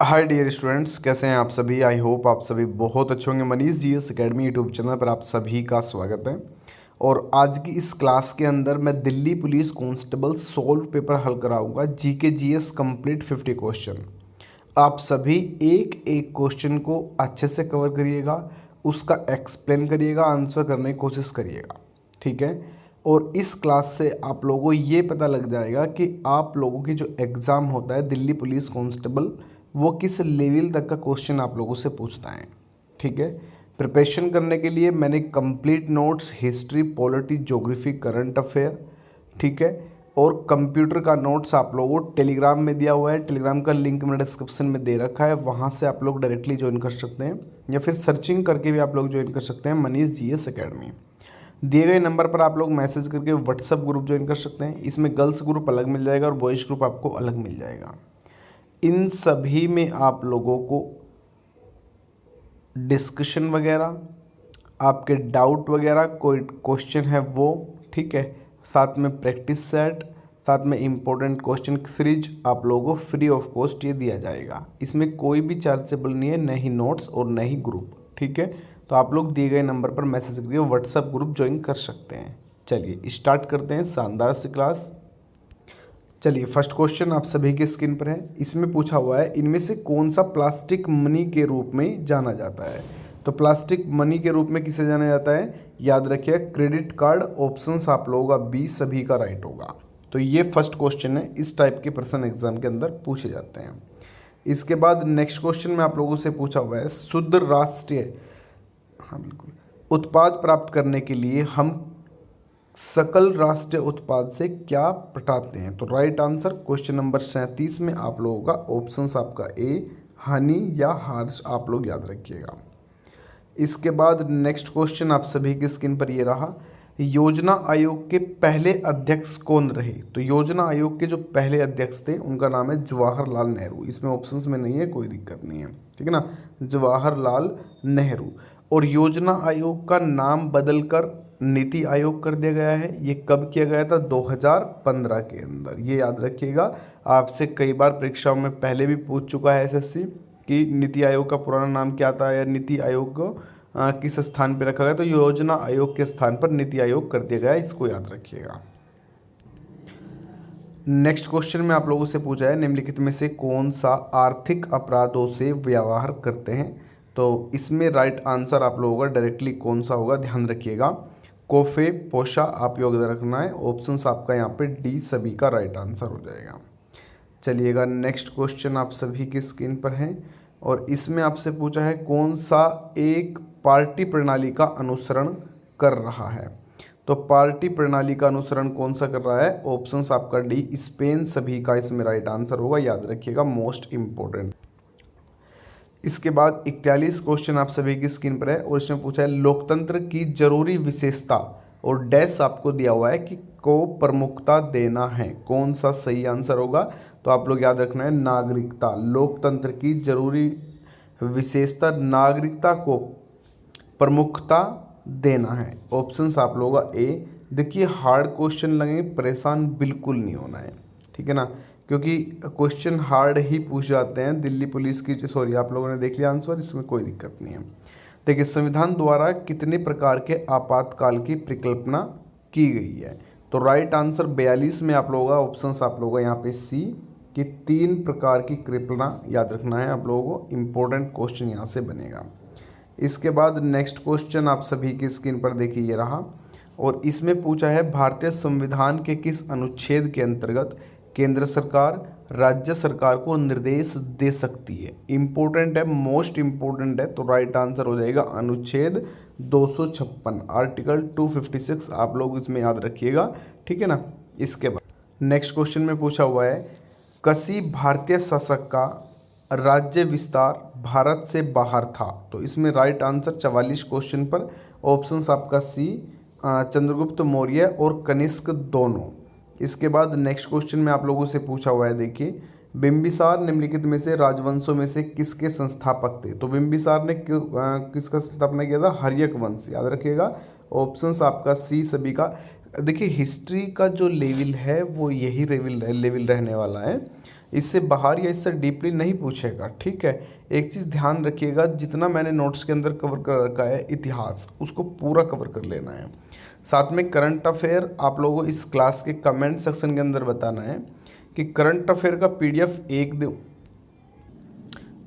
Hi dear students, कैसे हैं आप सभी। आई होप आप सभी बहुत अच्छे होंगे। Manish G S academy YouTube channel पर आप सभी का स्वागत है। और आज की इस क्लास के अंदर मैं Delhi police constable solve paper हल कराऊंगा। GK GS complete 50 question. आप सभी एक एक क्वेश्चन को अच्छे से कवर करिएगा, उसका एक्सप्लेन करिएगा, आंसर करने की कोशिश करिएगा, ठीक है। और इस क्लास से आप लोगों को ये पता लग जाएगा कि आप लोगों की जो एग्ज़ाम होता है दिल्ली पुलिस कांस्टेबल, वो किस लेवल तक का क्वेश्चन आप लोगों से पूछता है, ठीक है। प्रिपरेशन करने के लिए मैंने complete notes history, polity, geography, current affair, ठीक है, और कंप्यूटर का नोट्स आप लोगों को टेलीग्राम में दिया हुआ है। टेलीग्राम का लिंक मैंने डिस्क्रिप्शन में दे रखा है, वहाँ से आप लोग डायरेक्टली ज्वाइन कर सकते हैं या फिर सर्चिंग करके भी आप लोग ज्वाइन कर सकते हैं मनीष जीएस अकेडमी। दिए गए नंबर पर आप लोग मैसेज करके व्हाट्सअप ग्रुप ज्वाइन कर सकते हैं। इसमें गर्ल्स ग्रुप अलग मिल जाएगा और बॉयज़ ग्रुप आपको अलग मिल जाएगा। इन सभी में आप लोगों को डिस्कशन वगैरह, आपके डाउट वगैरह, कोई क्वेश्चन है वो, ठीक है, साथ में प्रैक्टिस सेट, साथ में इम्पोर्टेंट क्वेश्चन सीरीज आप लोगों को फ्री ऑफ कॉस्ट ये दिया जाएगा। इसमें कोई भी चार्जेबल नहीं है, न ही नोट्स और न ही ग्रुप, ठीक है। तो आप लोग दिए गए नंबर पर मैसेज करके व्हाट्सएप ग्रुप ज्वाइन कर सकते हैं। चलिए स्टार्ट करते हैं शानदार सी क्लास। चलिए फर्स्ट क्वेश्चन आप सभी के स्क्रीन पर है। इसमें पूछा हुआ है इनमें से कौन सा प्लास्टिक मनी के रूप में जाना जाता है। तो प्लास्टिक मनी के रूप में किसे जाना जाता है, याद रखिए क्रेडिट कार्ड। ऑप्शंस आप लोगों का बी सभी का राइट होगा। तो ये फर्स्ट क्वेश्चन है, इस टाइप के प्रश्न एग्जाम के अंदर पूछे जाते हैं। इसके बाद नेक्स्ट क्वेश्चन में आप लोगों से पूछा हुआ है शुद्ध राष्ट्रीय, हाँ बिल्कुल, उत्पाद प्राप्त करने के लिए हम सकल राष्ट्रीय उत्पाद से क्या घटाते हैं। तो राइट आंसर क्वेश्चन नंबर 37 में आप लोगों का ऑप्शंस आपका ए हनी या हार्स आप लोग याद रखिएगा। इसके बाद नेक्स्ट क्वेश्चन आप सभी की स्क्रीन पर ये रहा, योजना आयोग के पहले अध्यक्ष कौन रहे। तो योजना आयोग के जो पहले अध्यक्ष थे उनका नाम है जवाहरलाल नेहरू। इसमें ऑप्शंस में नहीं है, कोई दिक्कत नहीं है, ठीक है ना, जवाहरलाल नेहरू। और योजना आयोग का नाम बदलकर नीति आयोग कर दिया गया है। ये कब किया गया था, 2015 के अंदर, ये याद रखिएगा। आपसे कई बार परीक्षाओं में पहले भी पूछ चुका है एसएससी कि नीति आयोग का पुराना नाम क्या था या नीति आयोग को किस स्थान पर रखा गया। तो योजना आयोग के स्थान पर नीति आयोग कर दिया गया, इसको याद रखिएगा। नेक्स्ट क्वेश्चन में आप लोगों से पूछा है निम्नलिखित में से कौन सा आर्थिक अपराधों से व्यवहार करते हैं। तो इसमें राइट आंसर आप लोगों का डायरेक्टली कौन सा होगा, ध्यान रखिएगा, कोफे पोशा आप योग रखना है। ऑप्शंस आपका यहाँ पे डी सभी का राइट आंसर हो जाएगा। चलिएगा नेक्स्ट क्वेश्चन आप सभी की स्क्रीन पर है और इसमें आपसे पूछा है कौन सा एक पार्टी प्रणाली का अनुसरण कर रहा है। तो पार्टी प्रणाली का अनुसरण कौन सा कर रहा है, ऑप्शंस आपका डी स्पेन सभी का इसमें राइट आंसर होगा, याद रखिएगा, मोस्ट इंपॉर्टेंट। इसके बाद 41 क्वेश्चन आप सभी की स्क्रीन पर है और इसमें पूछा है लोकतंत्र की जरूरी विशेषता और डैश आपको दिया हुआ है कि को प्रमुखता देना है, कौन सा सही आंसर होगा। तो आप लोग याद रखना है नागरिकता। लोकतंत्र की जरूरी विशेषता नागरिकता को प्रमुखता देना है। ऑप्शंस आप लोगों का ए। देखिए हार्ड क्वेश्चन लगे, परेशान बिल्कुल नहीं होना है, ठीक है ना, क्योंकि क्वेश्चन हार्ड ही पूछ जाते हैं दिल्ली पुलिस की। सॉरी, आप लोगों ने देख लिया आंसर, इसमें कोई दिक्कत नहीं है। देखिए संविधान द्वारा कितने प्रकार के आपातकाल की परिकल्पना की गई है। तो राइट आंसर 42 में आप लोगों का ऑप्शंस आप लोगों का यहाँ पे सी कि 3 प्रकार की कल्पना याद रखना है आप लोगों को। इंपॉर्टेंट क्वेश्चन यहाँ से बनेगा। इसके बाद नेक्स्ट क्वेश्चन आप सभी की स्क्रीन पर देखिए ये रहा और इसमें पूछा है भारतीय संविधान के किस अनुच्छेद के अंतर्गत केंद्र सरकार राज्य सरकार को निर्देश दे सकती है। इंपॉर्टेंट है, मोस्ट इंपॉर्टेंट है। तो राइट आंसर हो जाएगा अनुच्छेद 256, आर्टिकल 256 आप लोग इसमें याद रखिएगा, ठीक है ना। इसके बाद नेक्स्ट क्वेश्चन में पूछा हुआ है किसी भारतीय शासक का राज्य विस्तार भारत से बाहर था। तो इसमें राइट आंसर 44 क्वेश्चन पर ऑप्शंस आपका सी चंद्रगुप्त मौर्य और कनिष्क दोनों। इसके बाद नेक्स्ट क्वेश्चन में आप लोगों से पूछा हुआ है, देखिए बिंबिसार निम्नलिखित में से राजवंशों में से किसके संस्थापक थे। तो बिंबिसार ने किसका स्थापना किया था, हर्यक वंश, याद रखिएगा। ऑप्शंस आपका सी सभी का। देखिए हिस्ट्री का जो लेवल है वो यही लेवल रहने वाला है। इससे बाहर या इससे डीपली नहीं पूछेगा, ठीक है। एक चीज़ ध्यान रखिएगा, जितना मैंने नोट्स के अंदर कवर कर रखा है इतिहास, उसको पूरा कवर कर लेना है। साथ में करंट अफेयर आप लोगों को इस क्लास के कमेंट सेक्शन के अंदर बताना है कि करंट अफेयर का पीडीएफ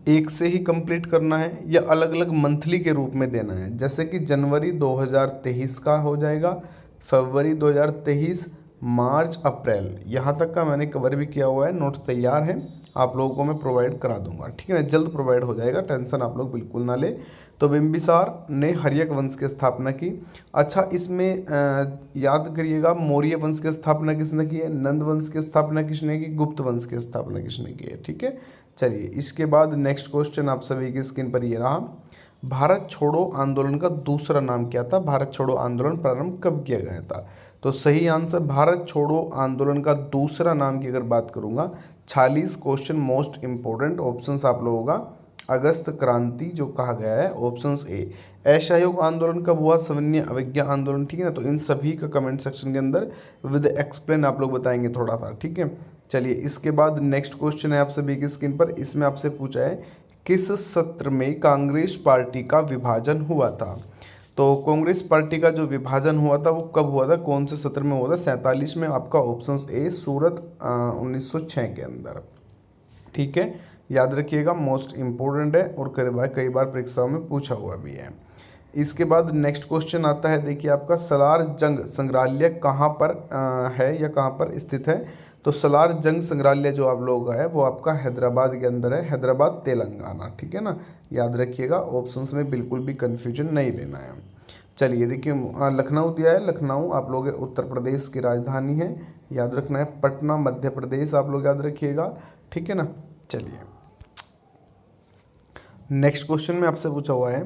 एक से ही कंप्लीट करना है या अलग अलग मंथली के रूप में देना है। जैसे कि जनवरी 2023 का हो जाएगा, फरवरी 2023, मार्च, अप्रैल, यहाँ तक का मैंने कवर भी किया हुआ है, नोट्स तैयार हैं, आप लोगों को मैं प्रोवाइड करा दूंगा, ठीक है ना। जल्द प्रोवाइड हो जाएगा, टेंशन आप लोग बिल्कुल ना ले। तो बिंबिसार ने हर्यक वंश की स्थापना की। अच्छा, इसमें याद करिएगा, मौर्य वंश की स्थापना किसने की है, नंद वंश की स्थापना किसने की, गुप्त वंश की स्थापना किसने की है, ठीक है। चलिए, इसके बाद नेक्स्ट क्वेश्चन आप सभी की स्क्रीन पर ये रहा। भारत छोड़ो आंदोलन का दूसरा नाम क्या था? भारत छोड़ो आंदोलन प्रारंभ कब किया गया था? तो सही आंसर, भारत छोड़ो आंदोलन का दूसरा नाम की अगर बात करूंगा, 46 क्वेश्चन मोस्ट इंपोर्टेंट ऑप्शंस आप लोगों का, अगस्त क्रांति जो कहा गया है, ऑप्शंस ए। असहयोग आंदोलन कब हुआ? सविनय अवज्ञा आंदोलन, ठीक है ना। तो इन सभी का कमेंट सेक्शन के अंदर विद एक्सप्लेन आप लोग बताएंगे थोड़ा सा, ठीक है। चलिए, इसके बाद नेक्स्ट क्वेश्चन है आप सभी की स्क्रीन पर। इसमें आपसे पूछा है किस सत्र में कांग्रेस पार्टी का विभाजन हुआ था? तो कांग्रेस पार्टी का जो विभाजन हुआ था वो कब हुआ था, कौन से सत्र में हुआ था? 47 में, आपका ऑप्शन ए, सूरत 1906 के अंदर, ठीक है। याद रखिएगा, मोस्ट इंपॉर्टेंट है और कई बार परीक्षाओं में पूछा हुआ भी है। इसके बाद नेक्स्ट क्वेश्चन आता है, देखिए आपका सलार जंग संग्रहालय कहाँ पर है या कहाँ पर स्थित है? तो सलार जंग संग्रहालय जो आप लोगों का है वो आपका हैदराबाद के अंदर है, हैदराबाद तेलंगाना, ठीक है ना। याद रखिएगा, ऑप्शंस में बिल्कुल भी कन्फ्यूजन नहीं लेना है। चलिए, देखिए लखनऊ दिया है, लखनऊ आप लोग उत्तर प्रदेश की राजधानी है, याद रखना है। पटना मध्य प्रदेश आप लोग याद रखिएगा, ठीक है ना। चलिए, नेक्स्ट क्वेश्चन में आपसे पूछा हुआ है,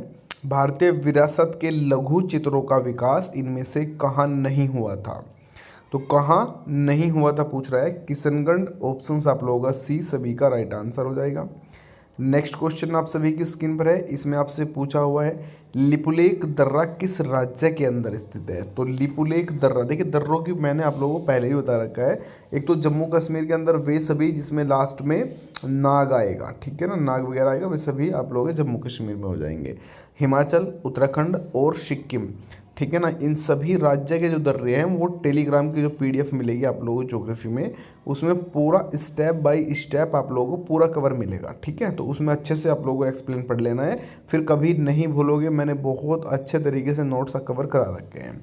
भारतीय विरासत के लघु चित्रों का विकास इनमें से कहाँ नहीं हुआ था? तो कहाँ नहीं हुआ था पूछ रहा है, किशनगढ़, ऑप्शंस आप लोगों का सी सभी का राइट आंसर हो जाएगा। नेक्स्ट क्वेश्चन आप सभी की स्क्रीन पर है, इसमें आपसे पूछा हुआ है लिपुलेख दर्रा किस राज्य के अंदर स्थित है? तो लिपुलेख दर्रा, देखिए दर्रों की मैंने आप लोगों को पहले ही बता रखा है, एक तो जम्मू कश्मीर के अंदर वे सभी जिसमें लास्ट में नाग आएगा, ठीक है ना, नाग वगैरह आएगा, वे सभी आप लोग जम्मू कश्मीर में हो जाएंगे। हिमाचल, उत्तराखंड और सिक्किम, ठीक है ना, इन सभी राज्य के जो दर्रे हैं वो टेलीग्राम की जो पीडीएफ मिलेगी आप लोगों को ज्योग्राफी में, उसमें पूरा स्टेप बाय स्टेप आप लोगों को पूरा कवर मिलेगा, ठीक है। तो उसमें अच्छे से आप लोगों को एक्सप्लेन पढ़ लेना है, फिर कभी नहीं भूलोगे, मैंने बहुत अच्छे तरीके से नोट्स कवर करा रखे हैं।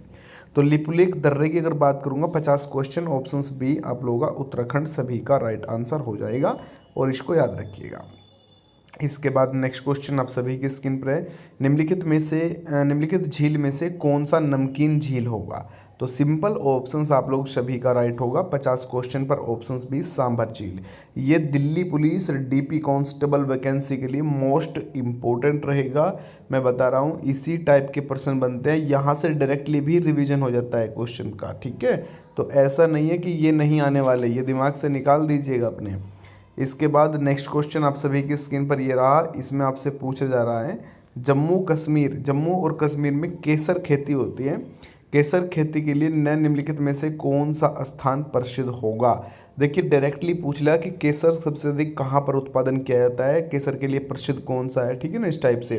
तो लिपुलेख दर्रे की अगर बात करूंगा, 50 क्वेश्चन, ऑप्शंस बी आप लोगों का उत्तराखंड सभी का राइट आंसर हो जाएगा, और इसको याद रखिएगा। इसके बाद नेक्स्ट क्वेश्चन आप सभी की स्क्रीन पर है, निम्नलिखित झील में से कौन सा नमकीन झील होगा? तो सिंपल ऑप्शंस आप लोग सभी का राइट होगा, 50 क्वेश्चन पर ऑप्शंस भी सांभर झील। ये Delhi police DP constable vacancy के लिए मोस्ट इम्पोर्टेंट रहेगा, मैं बता रहा हूँ। इसी टाइप के प्रश्न बनते हैं, यहाँ से डायरेक्टली भी रिवीजन हो जाता है क्वेश्चन का, ठीक है। तो ऐसा नहीं है कि ये नहीं आने वाले, ये दिमाग से निकाल दीजिएगा अपने। इसके बाद नेक्स्ट क्वेश्चन आप सभी की स्क्रीन पर ये रहा, इसमें आपसे पूछा जा रहा है जम्मू और कश्मीर में केसर खेती होती है, केसर खेती के लिए निम्नलिखित में से कौन सा स्थान प्रसिद्ध होगा? देखिए डायरेक्टली पूछ लिया कि केसर सबसे अधिक कहाँ पर उत्पादन किया जाता है, केसर के लिए प्रसिद्ध कौन सा है, ठीक है ना, इस टाइप से।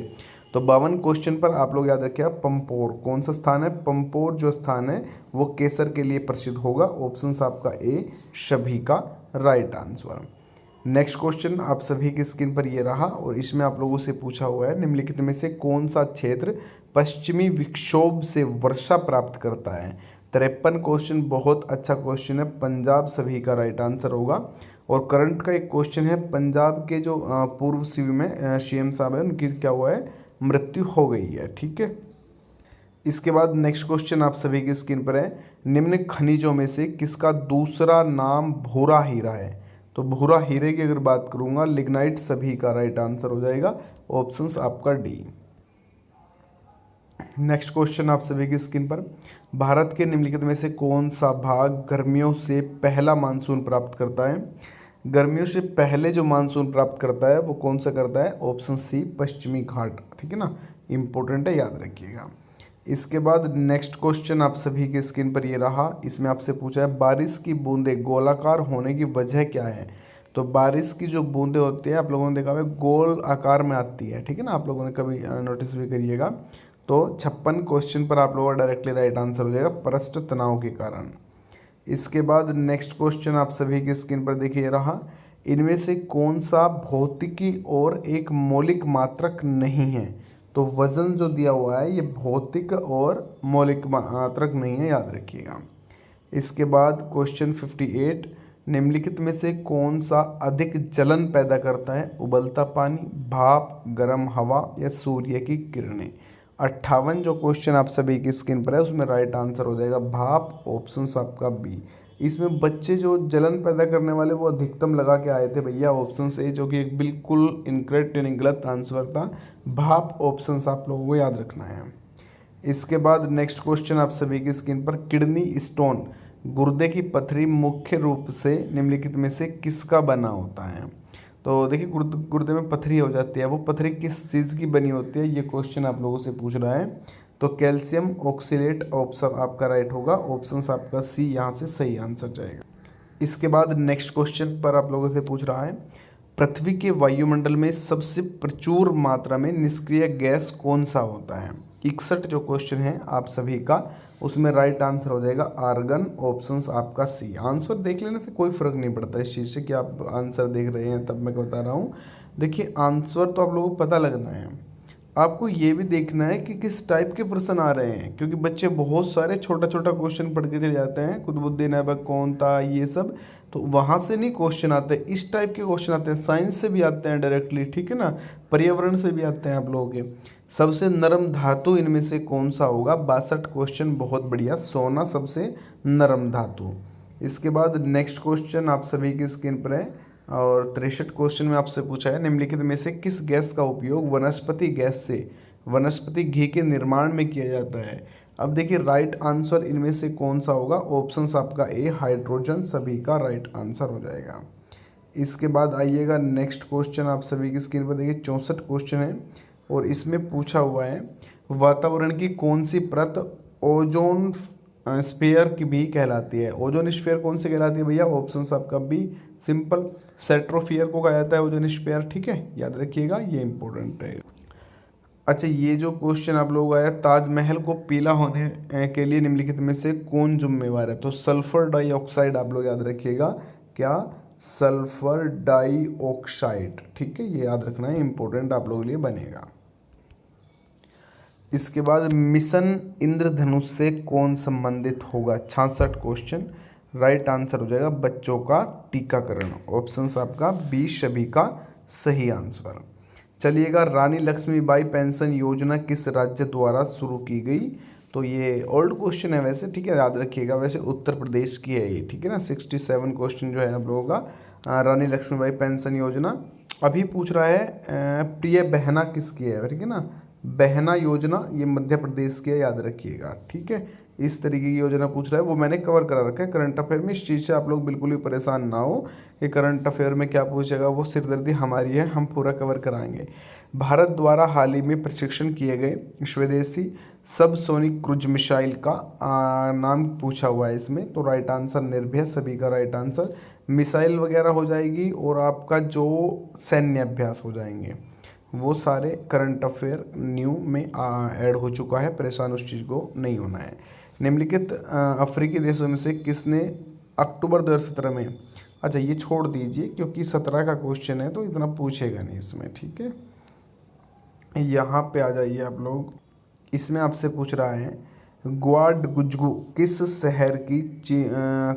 तो 52 क्वेश्चन पर आप लोग याद रखिए, पंपोर कौन सा स्थान है? पंपोर जो स्थान है वो केसर के लिए प्रसिद्ध होगा, ऑप्शन आपका ए सभी का राइट आंसर। नेक्स्ट क्वेश्चन आप सभी की स्क्रीन पर ये रहा, और इसमें आप लोगों से पूछा हुआ है निम्नलिखित में से कौन सा क्षेत्र पश्चिमी विक्षोभ से वर्षा प्राप्त करता है? 53 क्वेश्चन, बहुत अच्छा क्वेश्चन है, पंजाब सभी का राइट आंसर होगा। और करंट का एक क्वेश्चन है, पंजाब के जो पूर्व सीएम साहब है उनकी क्या हुआ है, मृत्यु हो गई है, ठीक है। इसके बाद नेक्स्ट क्वेश्चन आप सभी की स्क्रीन पर है, निम्न खनिजों में से किसका दूसरा नाम भूरा हीरा है? तो भूरा हीरे की अगर बात करूंगा, लिग्नाइट सभी का राइट आंसर हो जाएगा, ऑप्शंस आपका डी। नेक्स्ट क्वेश्चन आप सभी की स्क्रीन पर, भारत के निम्नलिखित में से कौन सा भाग गर्मियों से पहला मानसून प्राप्त करता है? गर्मियों से पहले जो मानसून प्राप्त करता है वो कौन सा करता है? ऑप्शन सी पश्चिमी घाट, ठीक है ना, इंपॉर्टेंट है, याद रखिएगा। इसके बाद नेक्स्ट क्वेश्चन आप सभी की स्क्रीन पर ये रहा, इसमें आपसे पूछा है बारिश की बूंदें गोलाकार होने की वजह क्या है? तो बारिश की जो बूंदें होती है आप लोगों ने देखा हुआ गोल आकार में आती है, ठीक है ना, आप लोगों ने कभी नोटिस भी करिएगा। तो 56 क्वेश्चन पर आप लोगों का डायरेक्टली राइट आंसर हो जाएगा पृष्ठ तनाव के कारण। इसके बाद नेक्स्ट क्वेश्चन आप सभी की स्क्रीन पर देखिए रहा, इनमें से कौन सा भौतिकी और एक मौलिक मात्रक नहीं है। तो वजन जो दिया हुआ है ये भौतिक और मौलिक मात्रक नहीं है, याद रखिएगा। इसके बाद क्वेश्चन 58, निम्नलिखित में से कौन सा अधिक जलन पैदा करता है, उबलता पानी, भाप, गर्म हवा या सूर्य की किरणें। 58 जो क्वेश्चन आप सभी की स्क्रीन पर है उसमें राइट आंसर हो जाएगा भाप, ऑप्शन आपका बी। इसमें बच्चे जो जलन पैदा करने वाले वो अधिकतम लगा के आए थे भैया ऑप्शन ए, जो कि एक बिल्कुल इनकरेक्ट यानी गलत आंसर था। भाप ऑप्शन आप लोगों को याद रखना है। इसके बाद नेक्स्ट क्वेश्चन आप सभी की स्क्रीन पर, किडनी स्टोन गुर्दे की पथरी मुख्य रूप से निम्नलिखित में से किसका बना होता है। तो देखिए गुर्दे में पथरी हो जाती है, वो पथरी किस चीज़ की बनी होती है, ये क्वेश्चन आप लोगों से पूछ रहा है। तो कैल्शियम ऑक्सीलेट ऑप्शन आपका राइट होगा, ऑप्शन आपका सी यहाँ से सही आंसर जाएगा। इसके बाद नेक्स्ट क्वेश्चन पर आप लोगों से पूछ रहा है, पृथ्वी के वायुमंडल में सबसे प्रचुर मात्रा में निष्क्रिय गैस कौन सा होता है। 61 जो क्वेश्चन है आप सभी का, उसमें राइट आंसर हो जाएगा आर्गन, ऑप्शंस आपका सी। आंसर देख लेने से कोई फर्क नहीं पड़ता इस चीज़ से कि आप आंसर देख रहे हैं, तब मैं बता रहा हूँ। देखिए आंसर तो आप लोगों को पता लगना है, आपको ये भी देखना है कि किस टाइप के प्रश्न आ रहे हैं, क्योंकि बच्चे बहुत सारे छोटा छोटा क्वेश्चन पढ़ के चले जाते हैं, कुतुबुद्दीन ऐबक कौन था ये सब, तो वहाँ से नहीं क्वेश्चन आते, इस टाइप के क्वेश्चन आते हैं, साइंस से भी आते हैं डायरेक्टली, ठीक है ना, पर्यावरण से भी आते हैं आप लोगों के। सबसे नरम धातु इनमें से कौन सा होगा, 62 क्वेश्चन, बहुत बढ़िया, सोना सबसे नरम धातु। इसके बाद नेक्स्ट क्वेश्चन आप सभी की स्क्रीन पर है और 63 क्वेश्चन में आपसे पूछा है, निम्नलिखित में से किस गैस का उपयोग वनस्पति गैस से वनस्पति घी के निर्माण में किया जाता है। अब देखिए राइट आंसर इनमें से कौन सा होगा, ऑप्शंस आपका ए हाइड्रोजन, सभी का राइट आंसर हो जाएगा। इसके बाद आइएगा नेक्स्ट क्वेश्चन आप सभी की स्क्रीन पर देखिए 64 क्वेश्चन है और इसमें पूछा हुआ है, वातावरण की कौन सी परत ओजोन स्फीयर की भी कहलाती है। ओजोन स्फीयर कौन सी कहलाती है भैया, ऑप्शंस आपका बी सिंपल, सेट्रोफियर को कहा जाता है ओजोन स्फीयर, ठीक है, याद रखिएगा, ये इंपॉर्टेंट है। अच्छा ये जो क्वेश्चन आप लोग आया, ताजमहल को पीला होने के लिए निम्नलिखित में से कौन जिम्मेवार है। तो सल्फर डाइऑक्साइड आप लोग याद रखिएगा, क्या, सल्फर डाइऑक्साइड, ठीक है, ये याद रखना है, इंपॉर्टेंट आप लोगों के लिए बनेगा। इसके बाद मिशन इंद्रधनुष से कौन संबंधित होगा, 66 क्वेश्चन, राइट आंसर हो जाएगा बच्चों का टीकाकरण, ऑप्शंस आपका बी सभी का सही आंसर। चलिएगा, रानी लक्ष्मीबाई पेंशन योजना किस राज्य द्वारा शुरू की गई। तो ये ओल्ड क्वेश्चन है वैसे, ठीक है, याद रखिएगा, वैसे उत्तर प्रदेश की है ये, ठीक है ना। 67 क्वेश्चन जो है आप लोगों का, रानी लक्ष्मीबाई पेंशन योजना। अभी पूछ रहा है प्रिय बहना किसकी है, ठीक है ना, बहना योजना ये मध्य प्रदेश की है, याद रखिएगा, ठीक है। इस तरीके की योजना पूछ रहा है, वो मैंने कवर करा रखा है करंट अफेयर में, इस चीज़ से आप लोग बिल्कुल भी परेशान ना हो कि करंट अफेयर में क्या पूछेगा, वो सिरदर्दी हमारी है, हम पूरा कवर कराएंगे। भारत द्वारा हाल ही में प्रशिक्षण किए गए स्वदेशी सबसोनिक क्रूज मिसाइल का नाम पूछा हुआ है इसमें। तो राइट आंसर निर्भय, सभी का राइट आंसर। मिसाइल वगैरह हो जाएगी और आपका जो सैन्य अभ्यास हो जाएंगे, वो सारे करंट अफेयर न्यू में ऐड हो चुका है, परेशान उस चीज़ को नहीं होना है। निम्नलिखित अफ्रीकी देशों में से किसने अक्टूबर 2017 में, अच्छा ये छोड़ दीजिए क्योंकि 17 का क्वेश्चन है तो इतना पूछेगा नहीं इसमें, ठीक है। यहाँ पे आ जाइए आप लोग, इसमें आपसे पूछ रहा है ग्वाडगुज्गु किस शहर की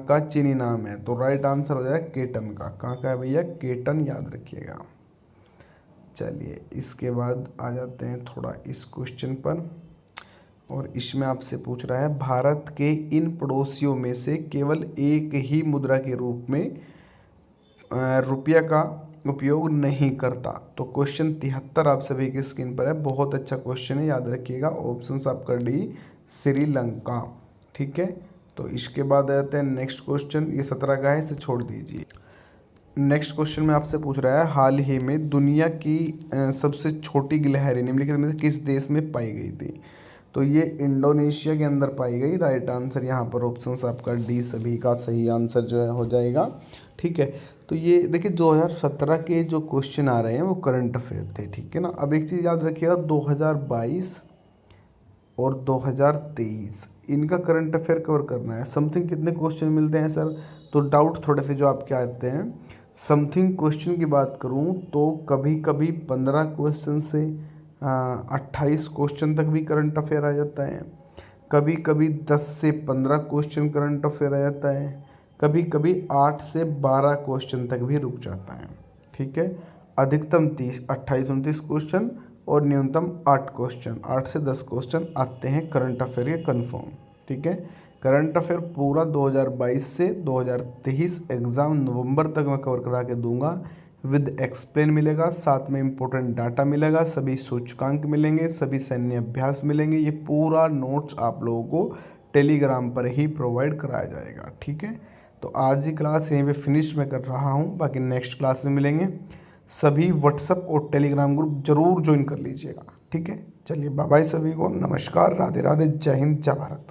का चीनी नाम है। तो राइट आंसर हो जाएगा केटन का, कहाँ का है भैया, केटन, याद रखिएगा। चलिए इसके बाद आ जाते हैं थोड़ा इस क्वेश्चन पर, और इसमें आपसे पूछ रहा है भारत के इन पड़ोसियों में से केवल एक ही मुद्रा के रूप में रुपया का उपयोग नहीं करता। तो क्वेश्चन 73 आप सभी की स्क्रीन पर है, बहुत अच्छा क्वेश्चन है, याद रखिएगा, ऑप्शंस आपका डी श्रीलंका, ठीक है। तो इसके बाद आ जाते हैं नेक्स्ट क्वेश्चन, ये 17 का है, इसे छोड़ दीजिए। नेक्स्ट क्वेश्चन में आपसे पूछ रहा है हाल ही में दुनिया की सबसे छोटी गिलहरी निम्नलिखित में से किस देश में पाई गई थी। तो ये इंडोनेशिया के अंदर पाई गई, राइट आंसर यहाँ पर ऑप्शंस आपका डी सभी का सही आंसर जो है हो जाएगा, ठीक है। तो ये देखिए 2017 के जो क्वेश्चन आ रहे हैं वो करंट अफेयर थे, ठीक है ना। अब एक चीज़ याद रखिएगा, 2022 और 2023 इनका करंट अफेयर कवर करना है। समथिंग कितने क्वेश्चन मिलते हैं सर, तो डाउट थोड़े से जो आपके आते हैं। समथिंग क्वेश्चन की बात करूं तो कभी कभी 15 क्वेश्चन से 28 क्वेश्चन तक भी करंट अफेयर आ जाता है, कभी कभी 10 से 15 क्वेश्चन करंट अफेयर आ जाता है, कभी कभी 8 से 12 क्वेश्चन तक भी रुक जाता है, ठीक है। अधिकतम 30, 28, 29 क्वेश्चन और न्यूनतम 8 क्वेश्चन, 8 से 10 क्वेश्चन आते हैं करंट अफेयर के कन्फर्म, ठीक है। करंट अफेयर पूरा 2022 से 2023 एग्ज़ाम नवंबर तक मैं कवर करा के दूंगा। विद एक्सप्लेन मिलेगा, साथ में इंपॉर्टेंट डाटा मिलेगा, सभी सूचकांक मिलेंगे, सभी सैन्य अभ्यास मिलेंगे। ये पूरा नोट्स आप लोगों को टेलीग्राम पर ही प्रोवाइड कराया जाएगा, ठीक है। तो आज ही क्लास यहीं पे फिनिश मैं कर रहा हूँ, बाकी नेक्स्ट क्लास में मिलेंगे। सभी व्हाट्सअप और टेलीग्राम ग्रुप जरूर ज्वाइन कर लीजिएगा, ठीक है। चलिए बाय बाय सभी को, नमस्कार, राधे राधे, जय हिंद, जय भारत।